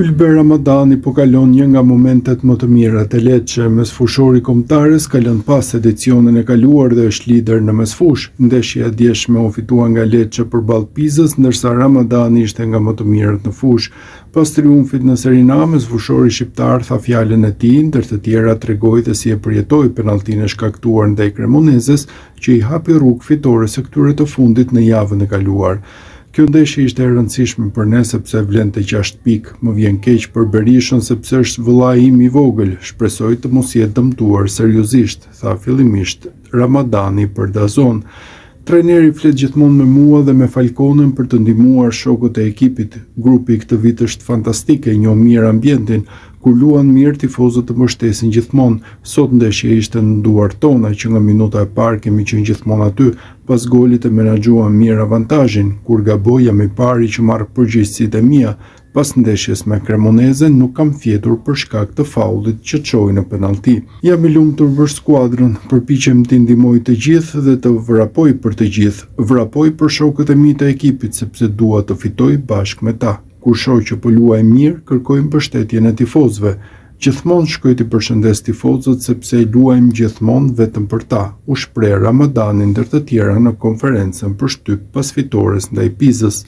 Ylber Ramadani po kalon një nga momentet më të mira të Lecce. Mesfushori kombëtares ka lënë pas edicionin e kaluar dhe është lider në mesfush. Ndeshja e djeshme u fitua nga Lecce përballë Pizës, ndërsa Ramadani ishte nga më të mirët në fushë. Pas triumfit në Serie A, mesfushori shqiptar tha fjalën e tij, ndër të tjera tregoi se si e përjetoi penalltinë e shkaktuar ndaj Cremonezes, që i hapi rrugë fitores së këtyre të fundit në javën e kaluar. Kjo ndeshje ishte e rëndësishme për ne sepse vlente 6 pikë. Më vjen keq për Berishën sepse është vëllai im i vogël. Shpresoj të mos jetë dëmtuar seriozisht, tha fillimisht Ramadani për DAZN. Trajneri flet gjithmonë me mua dhe me Falconen për të ndihmuar shokët e ekipit. Grupi këtë vit është fantastik, e njoh mirë ambientin. Kur luan mirë, tifozët të mbështesin gjithmonë. Sot ndeshja ishte në duart tona, që nga minuta e parë kemi qenë gjithmonë aty. Pas golit e menaxhuam mirë avantazhin. Kur gaboj jam i pari që marr përgjegjësitë e mia. Pas ndeshjes me Cremoneze nuk kam fjetur për shkak të faullit që çoi në penallti. Jam i lumtur për skuadrën, përpiqem t'i ndihmoj të gjithë dhe të vrapoj për të gjithë. Vrapoj për shokët e mi të ekipit sepse dua të fitoj bashkë me ta. Kur shoh që po luaj mirë, kërkoj mbështetjen e tifozëve. Gjithmonë shkoj t'i përshëndes tifozët sepse luajmë gjithmonë vetëm për ta, u shpreh Ramadani ndër të tjera në konferencën për shtyp pas fitores ndaj Pizës.